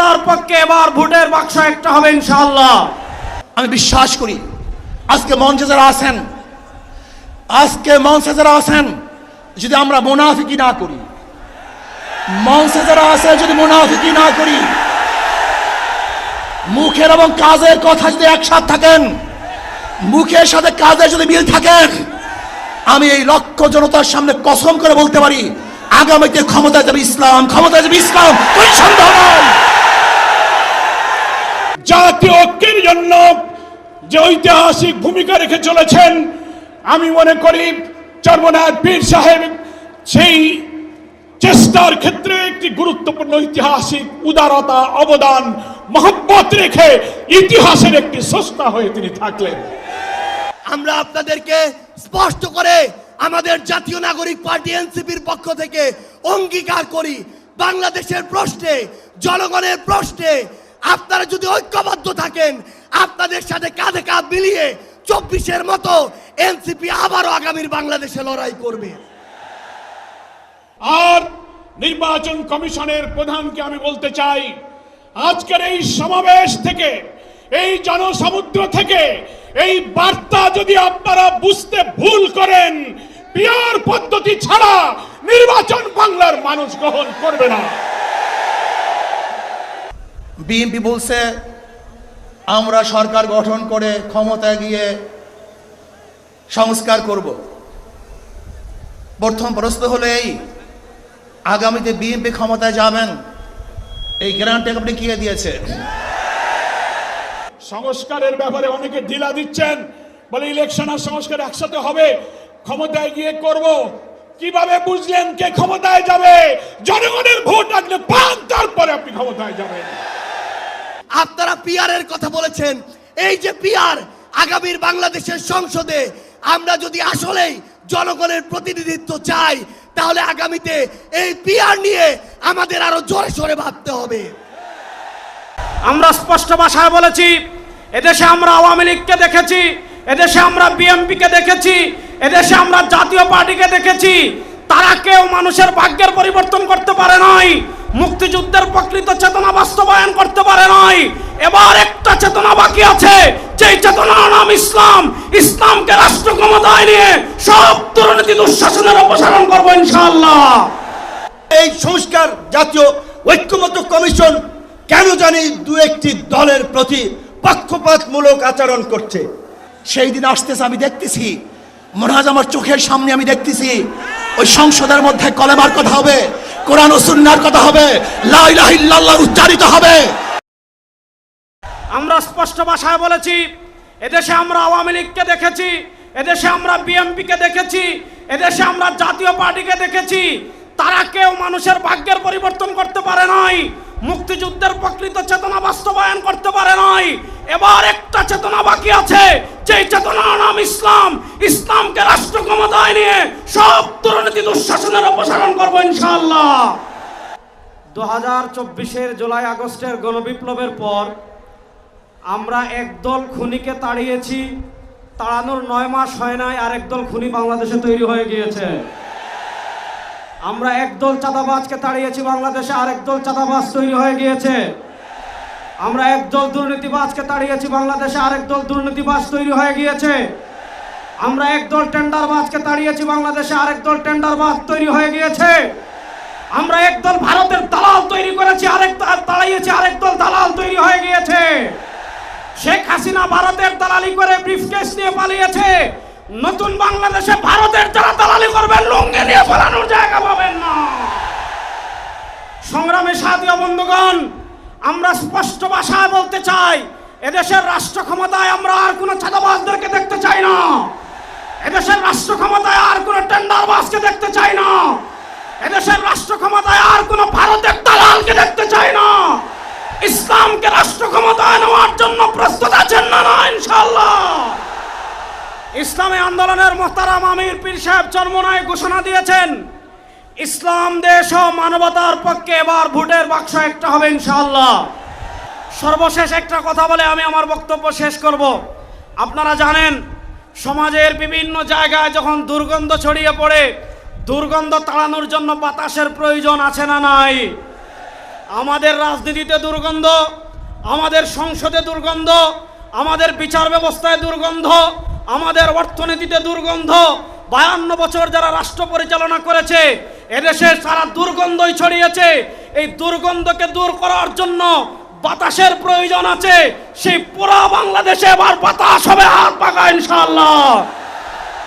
মানবতার পক্ষে এবার ভোটের বাক্স একটা হবে ইনশাআল্লাহ। আমি বিশ্বাস করি আজকে মঞ্চে যারা আছেন যদি আমরা মুনাফিকি না করি, মঞ্চে যারা আছে যদি মুনাফিকি না করি, মুখের এবং কাজের কথা যদি একসাথে থাকেন, মুখের সাথে কাজের যদি মিল থাকেন, আমি এই লক্ষ জনতার সামনে কসম করে বলতে পারি আগামীতে ক্ষমতায় যাবে ইসলাম, ক্ষমতায় যাবে ইসলাম, কোনো সন্দেহ নাই। জাতীয় ঐক্যের জন্য যে ঐতিহাসিক ভূমিকা রেখে চলেছেন, আমি মনে করি চরমনায় পীর সাহেব সেই চেষ্টার ক্ষেত্রে একটি গুরুত্বপূর্ণ ঐতিহাসিক উদারতা, অবদান, মহব্বত রেখে ইতিহাসের একটি স্রষ্টা হয়ে তিনি থাকলেন। আমরা আপনাদেরকে স্পষ্ট করে আমাদের জাতীয় নাগরিক পার্টি এনসিপির পক্ষ থেকে অঙ্গীকার করি, বাংলাদেশের প্রশ্নে, জনগণের প্রশ্নে আপনারা যদি ঐক্যবদ্ধ থাকেন, আপনাদের সাথে কাঁধে কাঁধ মিলিয়ে 24-এর মতো এনসিপি আবারও আগামীর বাংলাদেশে লড়াই করবে। আর নির্বাচন কমিশনের প্রধানকে আমি বলতে চাই, আজকের এই সমাবেশ থেকে, এই জনসমুদ্র থেকে এই বার্তা যদি আপনারা বুঝতে ভুল করেন, পিয়ার পদ্ধতি ছাড়া নির্বাচন বাংলার মানুষ গ্রহণ করবে না। বিএনপি বলছে আমরা সরকার গঠন করে ক্ষমতায় গিয়ে সংস্কার করব। প্রথম প্রশ্ন হলো এই, আগামীতে বিএনপি ক্ষমতায় যাবেন, এই গ্যারান্টি আপনি কে দিয়েছে? সংস্কারের ব্যাপারে অনেকে ঢিলা দিচ্ছেন, বলে ইলেকশন আর সংস্কার একসাথে হবে, ক্ষমতায় গিয়ে করব। কিভাবে বুঝলেন কে ক্ষমতায় যাবে? জনগণের ভোট আসলে পান, তারপরে আপনি ক্ষমতায় যাবেন। আপনারা পিয়ারের কথা বলেছেন, এই যে পিয়ার আগামীর বাংলাদেশের সংসদে আমরা যদি আসলেই জনগণের প্রতিনিধিত্ব চাই, তাহলে আগামীতে এই পিয়ার নিয়ে আমাদের আরো জোরে সোরে ভাবতে হবে। আমরা স্পষ্ট ভাষায় বলেছি, এদেশে আমরা আওয়ামী লীগকে দেখেছি, এদেশে আমরা বিএনপিকে দেখেছি, এদেশে আমরা জাতীয় পার্টিকে দেখেছি, তারা কেউ মানুষের ভাগ্যের পরিবর্তন করতে পারে নাই, মুক্তিযুদ্ধের প্রকৃত চেতনা বাস্তবায়ন করতে পারে নাই। এবার একটা চেতনা বাকি আছে, যেই চেতনার নাম ইসলাম। ইসলামকে রাষ্ট্র ক্ষমতায় নিয়ে সব দুর্নীতি দুঃশাসনের অপসারণ করবো ইনশাআল্লাহ। এই সংস্কার জাতীয় ঐক্যমত্য কমিশন কেন জানি দু একটি দলের প্রতি পক্ষপাতমূলক আচরণ করছে। সেই দিন আসতেছে, আমি দেখতেছি, মনে হয় আমার চোখের সামনে আমি দেখতেছি ওই সংসদের মধ্যে কলেমার কথা হবে, কোরআন ও সুন্নাহর কথা হবে, লা ইলাহা ইল্লাল্লাহ উচ্চারিত হবে। আমরা স্পষ্ট ভাষায় বলেছি, এদেশে আমরা আওয়ামী লীগকে দেখেছি, এদেশে আমরা বিএনপিকে দেখেছি, এদেশে আমরা জাতীয় পার্টিকে দেখেছি, তারা কেউ মানুষের ভাগ্যের পরিবর্তন করতে পারে নাই, মুক্তিযুদ্ধের প্রকৃত চেতনা বাস্তবায়ন করতে পারে নাই। এবার একটা চেতনা বাকি আছে, যেই চেতনার নাম ইসলাম। ইসলামকে রাষ্ট্র ক্ষমতায় নিয়ে সব দুর্নীতি দুঃশাসনের অপসারণ করবো ইনশাআল্লাহ। 2024-এর জুলাই আগস্টের গণবিপ্লবের পর আমরা একদল খুনিকে তাড়িয়েছি, তাড়ানোর 9 মাস হয় নাই আর একদল খুনি বাংলাদেশে তৈরি হয়ে গিয়েছে। আমরা একদল চাঁদাবাজকে তাড়িয়েছি, বাংলাদেশে আরেকদল চাঁদাবাজ তৈরি হয়ে গিয়েছে। আমরা একদল দুর্নীতিবাজকে তাড়িয়েছি, বাংলাদেশে আরেকদল দুর্নীতিবাজ তৈরি হয়ে গিয়েছে। আমরা একদল টেন্ডারবাজকে তাড়িয়েছি, বাংলাদেশে আরেকদল টেন্ডারবাজ তৈরি হয়ে গিয়েছে। আমরা একদল ভারতের দালাল তৈরি করেছি, তাড়িয়েছি, আরেকদল দালাল তৈরি হয়ে গিয়েছে। শেখ হাসিনা ভারতের দালালি করে ব্রিফকেস নিয়ে পালিয়েছে। নতুন বাংলাদেশে ভারতের যারা দালালি করবেন, লুঙ্গি নিয়ে পালানোর জায়গা পাবেন না। সংগ্রামী সাথী ও বন্ধুগণ, আমরা স্পষ্ট ভাষায় বলতে চাই, এদেশের রাষ্ট্র ক্ষমতায় আমরা আর কোনো চাঁদাবাজদেরকে দেখতে চাই না, এদেশের রাষ্ট্র ক্ষমতায় আর কোনো টেন্ডারবাজকে দেখতে চাই না, এদেশের রাষ্ট্র ক্ষমতায় আর কোনো ভারতের দালালকে দেখতে চাই না। ইসলামকে রাষ্ট্র ক্ষমতায় নেওয়ার জন্য প্রস্তুত আছেন না? ইনশাআল্লাহ। ইসলামী আন্দোলনের মোহতারাম আমির পীর সাহেব চরমনায় ঘোষণা দিয়েছেন, ইসলাম দেশ ও মানবতার পক্ষে এবার ভোটের বাক্স একটা হবে ইনশাআল্লাহ। সর্বশেষ একটা কথা বলে আমি আমার বক্তব্য শেষ করব। আপনারা জানেন, সমাজের বিভিন্ন জায়গায় যখন দুর্গন্ধ ছড়িয়ে পড়ে, দুর্গন্ধ তাড়ানোর জন্য বাতাসের প্রয়োজন আছে না নাই? আমাদের রাজনীতিতে দুর্গন্ধ, আমাদের সংসদে দুর্গন্ধ, আমাদের বিচার ব্যবস্থায় দুর্গন্ধ, আমাদের অর্থনীতিতে দুর্গন্ধ। 52 বছর যারা রাষ্ট্র পরিচালনা করেছে এদেশে সারা দুর্গন্ধই ছড়িয়েছে। এই দুর্গন্ধকে দূর করার জন্য বাতাসের প্রয়োজন আছে। সেই পুরো বাংলাদেশে এবার বাতাস হবে হাত পাখা ইনশাআল্লাহ।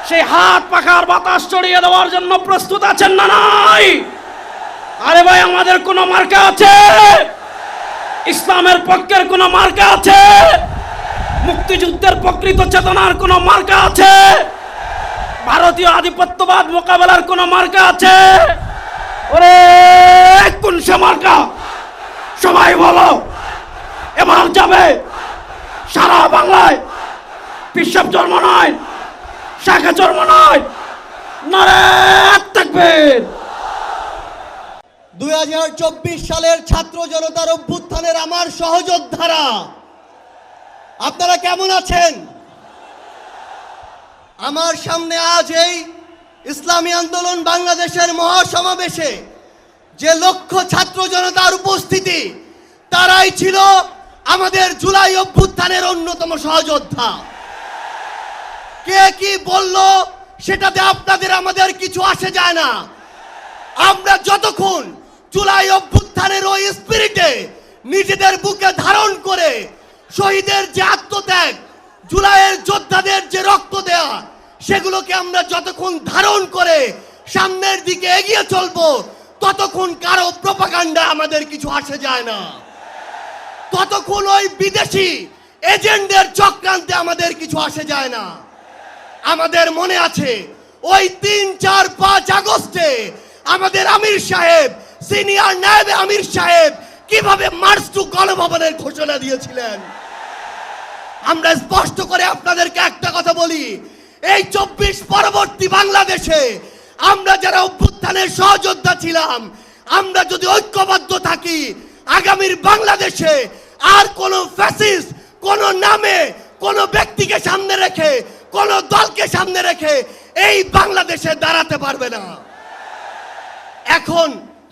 সেই হাত পাখার বাতাস ছড়িয়ে দেওয়ার জন্য প্রস্তুত আছেন না নাই? আরে ভাই, আমাদের কোনো মার্কা আছে? ইসলামের পক্ষের কোনো মার্কা আছে? মুক্তিযুদ্ধের প্রকৃত চেতনার কোনো মার্কা আছে? ভারতীয় আধিপত্যবাদ মোকাবেলার কোনো মার্কা আছে? ওরে কোন সে মার্কা? সবাই বলো। এবার যাবে সারা বাংলায়। পিসাব জন্ম নয়, শাখা জন্ম নয়, নারে তাকবীর। 2024 সালের ছাত্র জনতার অভ্যুত্থানের আমার সহযোদ্ধারা, আপনারা কেমন আছেন? আমার সামনে আজ এই ইসলামী আন্দোলন বাংলাদেশের মহাসমাবেশে যে লক্ষ ছাত্র জনতার উপস্থিতি, তারাই ছিল আমাদের জুলাই অভ্যুত্থানের অন্যতম সহযোদ্ধা। কে কি বলল সেটাতে আপনাদের আমাদের কিছু আসে যায় না। আমরা যতক্ষণ জুলাই অভ্যুত্থানের ওই স্পিরিটে নিজেদের বুকে ধারণ করে শহীদের যে আত্মত্যাগ, জুলাইয়ের যোদ্ধাদের যে রক্ত দেয়া, সেগুলোকে আমরা যতক্ষণ ধারণ করে সামনের দিকে এগিয়ে চলবো, ততক্ষণ কারো প্রপাগান্ডা আমাদের কিছু আসে যায় না। ততক্ষণ ওই বিদেশি এজেন্টদের চক্রান্তে আমাদের কিছু আসে যায় না। আমাদের মনে আছে ওই 3, 4, 5 আগস্টে আমাদের আমির সাহেব, সিনিয়র নায়েবে আমির সাহেব কিভাবে মার্চ টু গণভবনের ঘোষণা দিয়েছিলেন। আমরা স্পষ্ট করে আপনাদেরকে একটা কথা বলি, এই 24 পরবর্তী বাংলাদেশে আমরা যারা অভ্যুত্থানের সহযোদ্ধা ছিলাম, আমরা যদি ঐক্যবদ্ধ থাকি, আগামীর বাংলাদেশে আর কোন ফ্যাসিস্ট কোন নামে কোন ব্যক্তিকে সামনে রেখে কোন দলকে সামনে রেখে এই বাংলাদেশে দাঁড়াতে পারবে না। এখন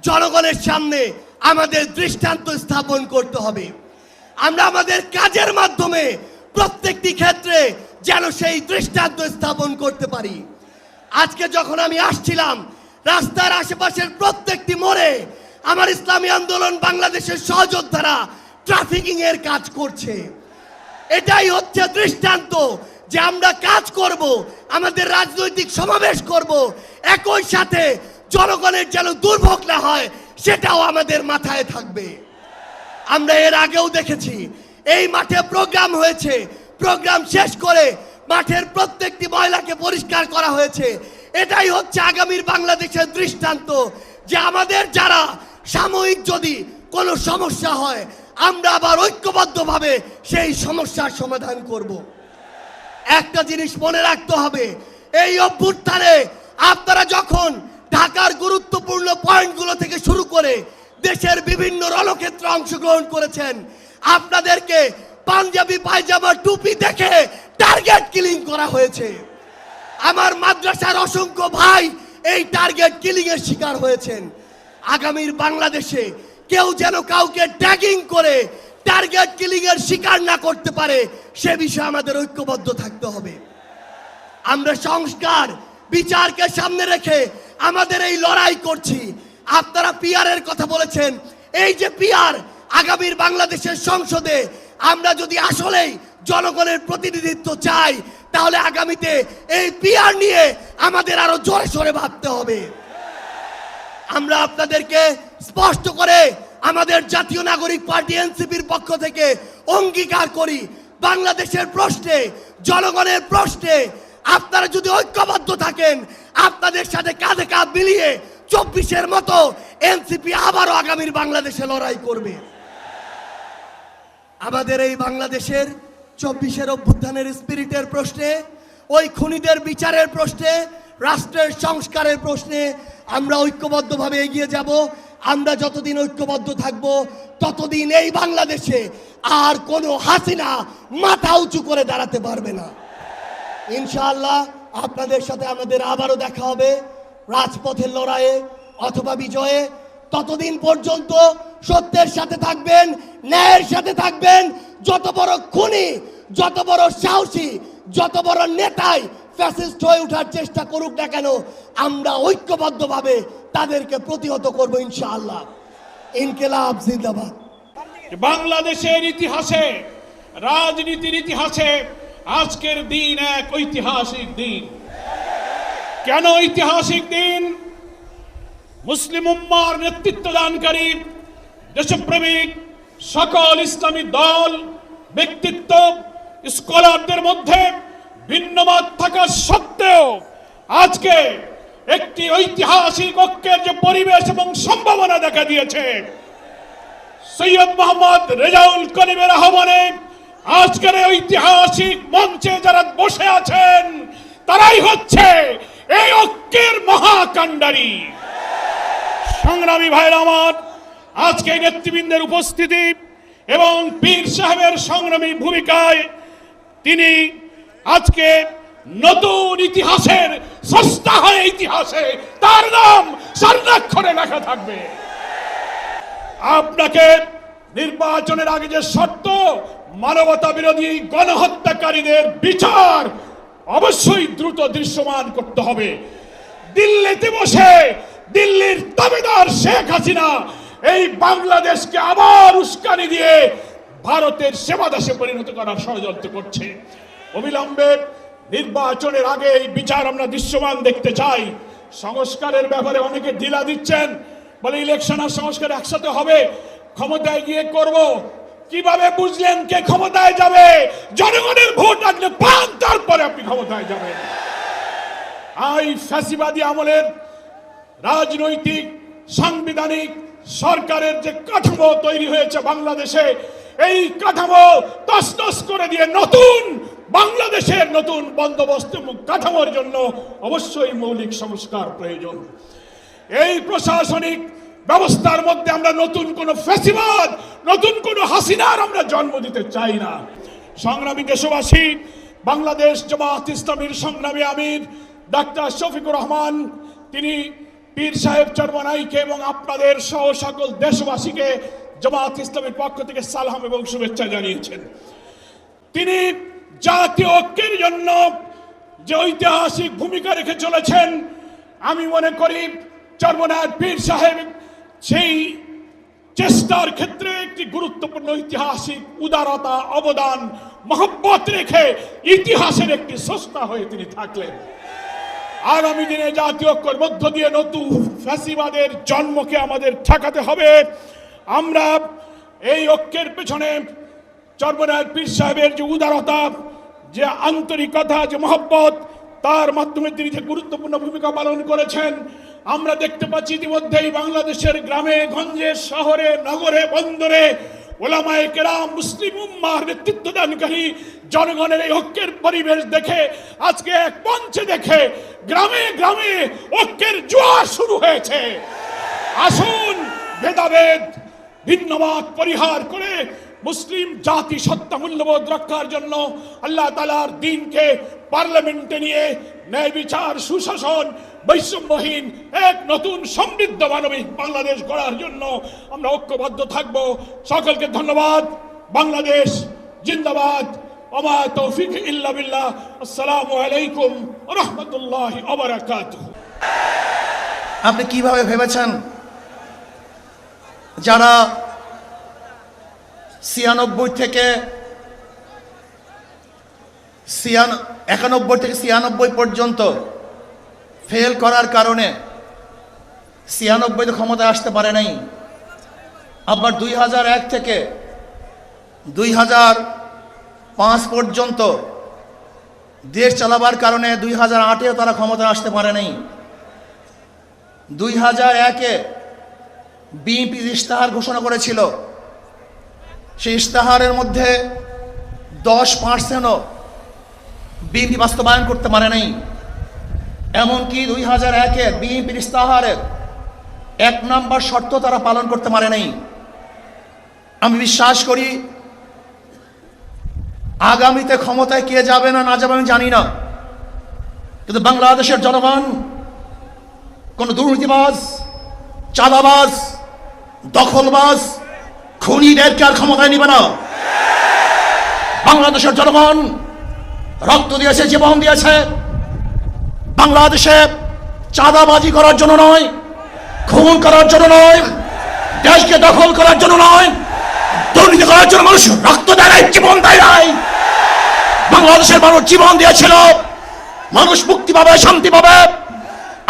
জনগণের সামনে আমাদের দৃষ্টান্ত স্থাপন করতে হবে। আমরা আমাদের কাজের মাধ্যমে প্রত্যেকটি ক্ষেত্রে যেন সেই দৃষ্টান্ত স্থাপন করতে পারি। আজকে যখন আমি আসছিলাম, রাস্তার আশেপাশের প্রত্যেকটি মোড়ে আমার ইসলামী আন্দোলন বাংলাদেশের সহযোদ্ধারা ট্রাফিকিং এর কাজ করছে। এটাই হচ্ছে দৃষ্টান্ত যে আমরা কাজ করব, আমাদের রাজনৈতিক সমাবেশ করব, একই সাথে জনগণের যেন দুর্ভোগ না হয় সেটাও আমাদের মাথায় থাকবে। আমরা এর আগেও দেখেছি এই মাঠে প্রোগ্রাম হয়েছে, প্রোগ্রাম শেষ করে মাঠের প্রত্যেকটি ময়লাকে পরিষ্কার করা হয়েছে। এটাই হচ্ছে আগামীর বাংলাদেশের দৃষ্টান্ত যে আমাদের যারা সাময়িক যদি কোনো সমস্যা হয়, আমরা আবার ঐক্যবদ্ধভাবে সেই সমস্যার সমাধান করব। একটা জিনিস মনে রাখতে হবে, এই অভ্যুত্থানে আপনারা যখন ঢাকার গুরুত্বপূর্ণ পয়েন্টগুলো থেকে শুরু করে দেশের বিভিন্ন রণক্ষেত্রে অংশগ্রহণ করেছেন, আপনাদেরকে পাঞ্জাবি পায়জামা টুপি দেখে টার্গেট কিলিং করা হয়েছে। আমার মাদ্রাসার অসংখ্য ভাই এই টার্গেট কিলিং এর শিকার হয়েছেন। আগামীর বাংলাদেশে কেউ যেন কাউকে ট্যাগিং করে টার্গেট কিলিং এর শিকার না করতে পারে, সে বিষয়ে আমাদের ঐক্যবদ্ধ থাকতে হবে। আমরা সংস্কার বিচারকে সামনে রেখে আমাদের এই লড়াই করছি। আপনারা পিআর এর কথা বলেছেন, এই যে পিআর, আগামীর বাংলাদেশের সংসদে আমরা যদি আসলেই জনগণের প্রতিনিধিত্ব চাই, তাহলে আগামীতে এই পিআর নিয়ে আমাদের আরো জোরে সোরে ভাবতে হবে। আমরা আপনাদেরকে স্পষ্ট করে আমাদের জাতীয় নাগরিক পার্টি এনসিপির পক্ষ থেকে অঙ্গীকার করি, বাংলাদেশের প্রশ্নে, জনগণের প্রশ্নে আপনারা যদি ঐক্যবদ্ধ থাকেন, আপনাদের সাথে কাঁধে কাঁধ মিলিয়ে 24-এর মতো এনসিপি আবারও আগামীর বাংলাদেশে লড়াই করবে। আমাদের এই বাংলাদেশের 24-এর অভ্যুত্থানের স্পিরিটের প্রশ্নে, ওই খুনিদের বিচারের প্রশ্নে, রাষ্ট্রের সংস্কারের প্রশ্নে আমরা ঐক্যবদ্ধভাবে এগিয়ে যাব। আমরা যতদিন ঐক্যবদ্ধ থাকব, ততদিন এই বাংলাদেশে আর কোনো হাসিনা মাথা উঁচু করে দাঁড়াতে পারবে না। ইনশাআল্লাহ আপনাদের সাথে আমাদের আবারও দেখা হবে রাজপথের লড়াইয়ে অথবা বিজয়ে। ততদিন পর্যন্ত সত্যের সাথে থাকবেন, ন্যায়ের সাথে থাকবেন। যত বড় খুনি, যত বড় সাহসী, যত বড় নেতাই ফ্যাসিস্ট হয়ে ওঠার চেষ্টা করুক না কেন, আমরা ঐক্যবদ্ধভাবে তাদেরকে প্রতিহত করব ইনশাআল্লাহ। ইনকিলাব জিন্দাবাদ। বাংলাদেশের ইতিহাসে, রাজনীতির ইতিহাসে আজকের দিন এক ঐতিহাসিক দিন। কেন ঐতিহাসিক দিন? মুসলিম উম্মার নেতৃত্বদানকারী দেশপ্রেমিক সকল ইসলামী দল, ব্যক্তিত্ব, স্কলারদের মধ্যে ভিন্নমত থাকা সত্ত্বেও আজকে একটি ঐতিহাসিক ঐক্যের যে পরিবেশ এবং সম্ভাবনা দেখা দিয়েছে, সৈয়দ মোহাম্মদ রেজাউল করিমের আহ্বানে আজকের এই ঐতিহাসিক মঞ্চে যারা বসে আছেন তারাই হচ্ছে এই ঐক্যের মহাকাণ্ডারী। সংগ্রামী ভাইরা আমার, আজকে নেতৃবৃন্দের উপস্থিতি এবং পীর সাহেবের সংগ্রামী ভূমিকায় তিনি আজকে নতুন ইতিহাসের স্রষ্টা হয়ে ইতিহাসে তার নাম স্বর্ণাক্ষরে লেখা থাকবে। আপনাকে নির্বাচনের আগে যে শর্ত, মানবতা বিরোধী গণহত্যাকারীদের বিচার অবশ্যই দ্রুত দৃশ্যমান করতে হবে। দিল্লিতে বসে দিল্লির তাবেদার শেখ হাসিনা এই বাংলাদেশকে আবার উস্কানি দিয়ে ভারতের সেবাদাসে পরিণত করার ষড়যন্ত্র করছে। অবিলম্বে নির্বাচনের আগে এই বিচার আমরা দৃশ্যমান দেখতে চাই। সংস্কারের ব্যাপারে অনেকে ঢিলা দিচ্ছেন, বলে ইলেকশন আর সংস্কার একসাথে হবে, ক্ষমতায় গিয়ে করব। কিভাবে বুঝলেন কে ক্ষমতায় যাবে? জনগণের ভোট আসলে পান, তারপরে আপনি ক্ষমতায় যাবেন। এই ফ্যাসিবাদী আমলের রাজনৈতিক সাংবিধানিক সরকারের যে কাঠামো তৈরি হয়েছে বাংলাদেশে, এই কাঠামো তছনছ করে দিয়ে নতুন বাংলাদেশের নতুন বন্দোবস্ত এবং কাঠামোর জন্য অবশ্যই মৌলিক সংস্কার প্রয়োজন। এই প্রশাসনিক ব্যবস্থার মধ্যে আমরা নতুন কোন ফ্যাসিবাদ, নতুন কোন হাসিনার আমরা জন্ম দিতে চাই না। সংগ্রামী দেশবাসী, বাংলাদেশ জামাত ইসলামীর সংগ্রামী আমির ডাক্তার শফিকুর রহমান তিনি পীর সাহেব চরমনাইকে এবং আপনাদের সহ সকল দেশবাসীকে জামাত ইসলামীর পক্ষ থেকে সালাম এবং শুভেচ্ছা জানিয়েছেন। তিনি জাতীয় ঐক্যের জন্য যে ঐতিহাসিক ভূমিকা রেখে চলেছেন, আমি মনে করি চরমনায় পীর সাহেব সেই চেষ্টার ক্ষেত্রে একটি গুরুত্বপূর্ণ ঐতিহাসিক উদারতা, অবদান, মহব্বত রেখে ইতিহাসের একটি স্রষ্টা হয়ে তিনি থাকলেন। আগামী দিনে জাতীয় ঐক্যের মধ্য দিয়ে নতুন ফ্যাসিবাদের জন্মকে আমাদের ঠেকাতে হবে। আমরা এই ঐক্যের পেছনে চরমনায় পীর সাহেবের যে উদারতা, যে আন্তরিকতা, যে মহব্বত, তার মাধ্যমে তিনি যে গুরুত্বপূর্ণ ভূমিকা পালন করেছেন আমরা দেখতে পাচ্ছি। ইতিমধ্যেই বাংলাদেশের গ্রামে গঞ্জে, শহরে, নগরে, বন্দরে ওলামায়ে কেরাম, মুসলিম উম্মার নেতৃত্বদানকারী জনগণের এই ঐক্যের পরিবেশ দেখে, আজকে এক মঞ্চে দেখে গ্রামে গ্রামে ঐক্যের জোয়ার শুরু হয়েছে। আসুন ভেদাভেদ, ভিন্নমত পরিহার করে মুসলিম জাতি সত্তা মূল্যবোধ রক্ষার জন্য আল্লাহ তাআলার দ্বীনকে পার্লামেন্টে নিয়ে ন্যায় বিচার, সুশাসন, বৈষম্যহীন এক নতুন সমৃদ্ধ মানবিক বাংলাদেশ গড়ার জন্য আমরা ঐক্যবদ্ধ থাকব। সকলকে ধন্যবাদ। বাংলাদেশ জিন্দাবাদ। ওমা তৌফিক ইল্লা বিল্লাহ। আসসালামু আলাইকুম ওয়া রাহমাতুল্লাহি ওয়া বারাকাতুহু। আপনি কিভাবে ভেবেছেন যারা 91 থেকে 96 পর্যন্ত ফেল করার কারণে 96 ক্ষমতায় আসতে পারে নাই, আবার 2001 থেকে 2005 পর্যন্ত দেশ চালাবার কারণে 2008-এও তারা ক্ষমতায় আসতে পারে নাই। 2001-এ বিএনপি ইশতেহার ঘোষণা করেছিল, সেই ইশতেহারের মধ্যে 10%ও বিএনপি বাস্তবায়ন করতে পারে নাই। এমনকি 2001-এ বিএনপির ইশতেহারের 1 নম্বর শর্ত তারা পালন করতে পারে নাই। আমি বিশ্বাস করি আগামীতে ক্ষমতায় কে যাবে না না যাবে আমি জানি না, কিন্তু বাংলাদেশের জনগণ কোন দুর্নীতিবাজ, চাঁদাবাজ, দখলবাজ খুনিদেরকে আর ক্ষমতায় নিবে না। বাংলাদেশের জনগণ রক্ত দিয়েছে, জীবন দিয়েছে বাংলাদেশে চাঁদাবাজি করার জন্য নয়, খুন করার জন্য নয়, দেশকে দখল করার জন্য নয়, দুর্নীতি করার জন্য মানুষ রক্ত দেয় নাই, জীবন দেয় নাই। বাংলাদেশের মানুষ জীবন দিয়েছিল, মানুষ মুক্তি পাবে, শান্তি পাবে।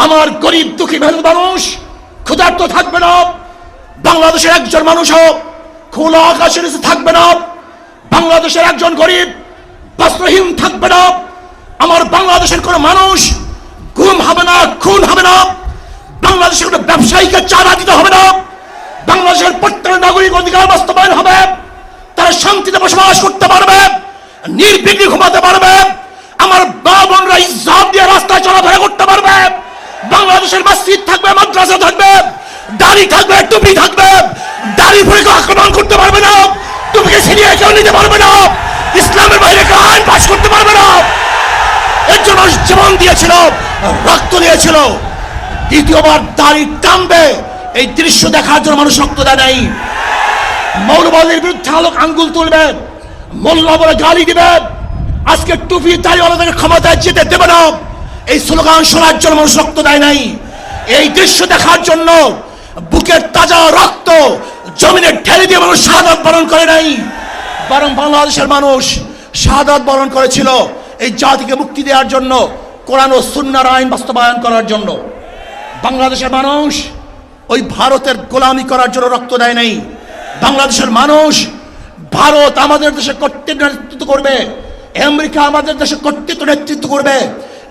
আমার গরিব দুঃখী মেহনত মানুষ ক্ষুধার্ত থাকবে না। বাংলাদেশের একজন মানুষও খোলা আকাশের নিচে থাকবে না। বাংলাদেশের একজন গরিব বস্ত্রহীন থাকবে না। আমার বাংলাদেশের কোনো মানুষ গুম হবে না, খুন হবে না। বাংলাদেশের কোনো ব্যবসায়ীকে চাঁদা দিতে হবে না। বাংলাদেশের প্রত্যেক নাগরিক অধিকার বাস্তবায়ন হবে। তারা শান্তিতে বসবাস করতে পারবে, নির্বিঘ্নে ঘুমাতে পারবে। আমার মা বোনরা ইজ্জত দিয়ে রাস্তায় চলাফেরা করতে পারবে। বাংলাদেশের মসজিদ থাকবে, মাদ্রাসা থাকবে, দাড়ি থাকবে, টুপি থাকবে। দাড়ি পরে কেউ আক্রমণ করতে পারবে না, টুপিকে ছিনিয়ে কেউ নিতে পারবে না, ইসলামের বাইরে কেউ আইন পাশ করতে পারবে না। এর জন্য জীবন দিয়েছিল, রক্ত দিয়েছিল। দ্বিতীয়বার দাড়ি টানবে এই দৃশ্য দেখার জন্য মানুষ রক্ত দেয় নাই। মৌলবাদের বিরুদ্ধে আলোক আঙ্গুল তুলবে, মোল্লা বলে গালি দিবে, আজকে টুপি দাড়িওয়ালাদের ক্ষমতায় যেতে দেবে না, এই স্লোগান শোনার জন্য মানুষ রক্ত দেয় নাই। এই দৃশ্য দেখার জন্য বুকের তাজা রক্ত জমিনে ঢেলে দিয়ে মানুষ শাহাদাত বরণ করে নাই, বরং বাংলাদেশের মানুষ শাহাদাত বরণ করেছিল এই জাতিকে মুক্তি দেওয়ার জন্য, কোরআন ও সুন্নাহর আইন বাস্তবায়ন করার জন্য। বাংলাদেশের মানুষ ওই ভারতের গোলামি করার জন্য রক্ত দেয় নাই। বাংলাদেশের মানুষ ভারত আমাদের দেশে কর্তৃত্ব নেতৃত্ব করবে, আমেরিকা আমাদের দেশে কর্তৃত্ব নেতৃত্ব করবে,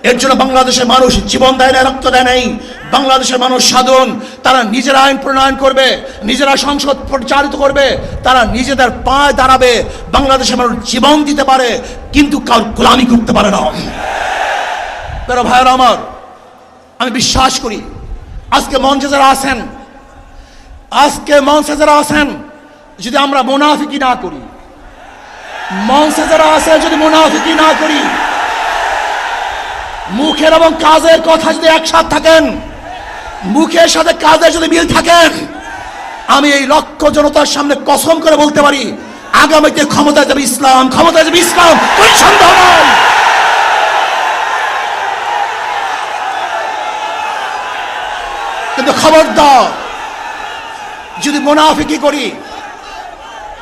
এর জন্য বাংলাদেশের মানুষ জীবন দেয় না, রক্ত দেয় নাই। বাংলাদেশের মানুষ সাধারণ, তারা নিজেরা আইন প্রণয়ন করবে, নিজেরা সংসদ পরিচালিত করবে, তারা নিজেদের পায়ে দাঁড়াবে। বাংলাদেশের মানুষ জীবন দিতে পারে, কিন্তু কারো গোলামি করতে পারে না। প্রিয় ভাইয়েরা আমার, আমি বিশ্বাস করি আজকে মঞ্চে যারা আছেন, যদি আমরা মুনাফিকি না করি, মঞ্চে যারা আছে যদি মুনাফিকি না করি, মুখের এবং কাজের কথা যদি একসাথে থাকেন, মুখের সাথে কাজের যদি মিল থাকেন, আমি এই লক্ষ জনতার সামনে কসম করে বলতে পারি আগামীতে ক্ষমতায় যাবে ইসলাম, ক্ষমতায় যাবে ইসলাম, কোনো সন্দেহ নাই। কিন্তু খবরদার যদি মুনাফিকি করি,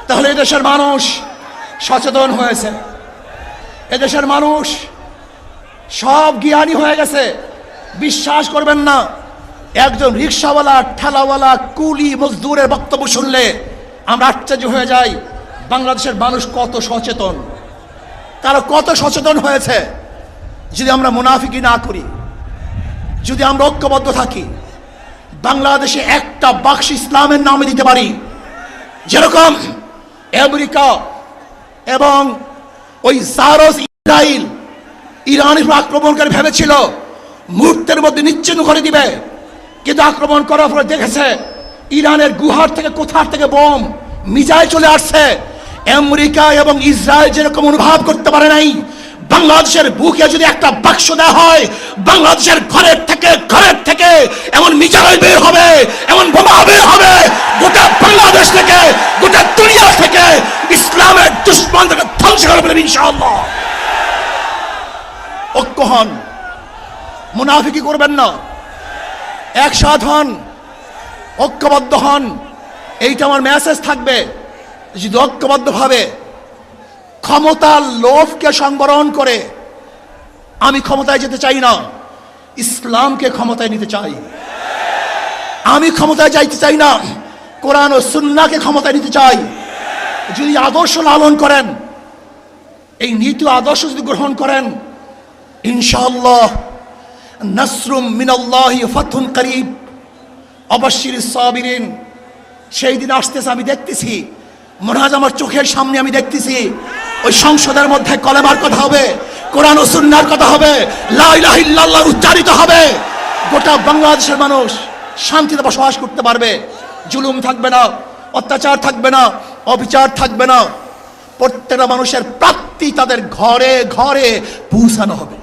তাহলে এদেশের মানুষ সচেতন হয়েছে, এদেশের মানুষ সব জ্ঞানী হয়ে গেছে। বিশ্বাস করবেন না, একজন রিক্সাওয়ালা, ঠেলাওয়ালা, কুলি মজদুরের বক্তব্য শুনলে আমরা আশ্চর্য হয়ে যাই বাংলাদেশের মানুষ কত সচেতন, তারা কত সচেতন হয়েছে। যদি আমরা মুনাফিকি না করি, যদি আমরা ঐক্যবদ্ধ থাকি, বাংলাদেশে একটা বাক্স ইসলামের নামে দিতে পারি। যেরকম আমেরিকা এবং ওই জারজ ইসরায়েল ইরানের আক্রমণকারী ভেবেছিল মুহূর্তের মধ্যে নিশ্চিহ্ন করে দিবে, কিন্তু আক্রমণ করার পরে দেখেছে ইরানের গুহার থেকে কোথার থেকে বোম মিসাইল চলে আসছে। আমেরিকা এবং ইসরায়েল যেরকম অনুভব করতে পারে নাই, বাংলাদেশের বুকে যদি একটা বাক্স দেওয়া হয়, বাংলাদেশের ঘরের থেকে এমন মিসাইল বের হবে, এমন বোমা বের হবে, গোটা বাংলাদেশ থেকে, গোটা দুনিয়া থেকে ইসলামের দুশমনদেরকে ধ্বংস করে ফেলবে ইনশাআল্লাহ। ঐক্য হন, মুনাফিকি করবেন না, একসাথ হন, ঐক্যবদ্ধ হন। এইটা আমার মেসেজ থাকবে। যদি ঐক্যবদ্ধভাবে ক্ষমতার লোভকে সংবরণ করে আমি ক্ষমতায় যেতে চাই না, ইসলামকে ক্ষমতায় নিতে চাই। আমি ক্ষমতায় যাইতে চাই না, কোরআন ও সুন্নাহকে ক্ষমতায় নিতে চাই। যদি আদর্শ লালন করেন, এই নীতি আদর্শ যদি গ্রহণ করেন, ইনশাআল্লাহ নাসরুম মিনাল্লাহি ফাতহুন করিব, অবশ্যই সাবিরিন। সেই দিন আসতেছে, আমি দেখতেছি, মনে হয় আমার চোখের সামনে আমি দেখতেছি ওই সংসদের মধ্যে কলেমার কথা হবে, কোরআন ও সুন্নাহর কথা হবে, লা ইলাহা ইল্লাল্লাহ উচ্চারিত হবে। গোটা বাংলাদেশের মানুষ শান্তিতে বসবাস করতে পারবে, জুলুম থাকবে না, অত্যাচার থাকবে না, অবিচার থাকবে না। প্রত্যেকটা মানুষের প্রাপ্তি তাদের ঘরে ঘরে পৌঁছানো হবে।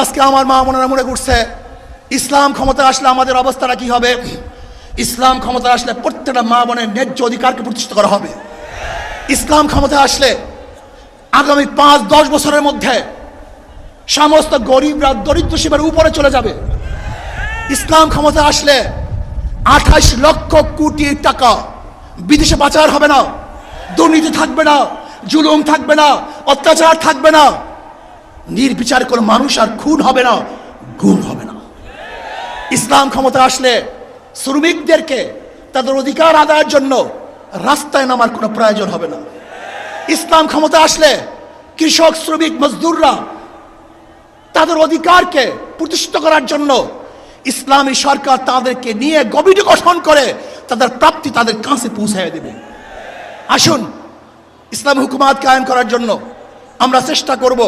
আজকে আমার মা বোনেরা মনে করছে ইসলাম ক্ষমতায় আসলে আমাদের অবস্থাটা কি হবে। ইসলাম ক্ষমতা আসলে প্রত্যেকটা মা বোনের ন্যায্য অধিকারকে প্রতিষ্ঠিত করা হবে। ইসলাম ক্ষমতা আসলে আগামী 5-10 বছরের মধ্যে সমস্ত গরিবরা দরিদ্র সীমার উপরে চলে যাবে। ইসলাম ক্ষমতা আসলে 28 লক্ষ কোটি টাকা বিদেশে পাচার হবে না, দুর্নীতি থাকবে না, জুলুম থাকবে না, অত্যাচার থাকবে না, নির্বিচার কোনো মানুষ আর খুন হবে না, গুম হবে না। ইসলাম ক্ষমতা আসলে শ্রমিকদেরকে তাদের অধিকার আদায়ের জন্য রাস্তায় নামার কোনো প্রয়োজন হবে না। ইসলাম ক্ষমতা আসলে কৃষক, শ্রমিক, মজদুররা তাদের অধিকারকে প্রতিষ্ঠিত করার জন্য ইসলামী সরকার তাদেরকে নিয়ে কমিটি গঠন করে তাদের প্রাপ্তি তাদের কাছে পৌঁছায় দেবে। আসুন ইসলামী হুকুমাত কায়েম করার জন্য আমরা চেষ্টা করব।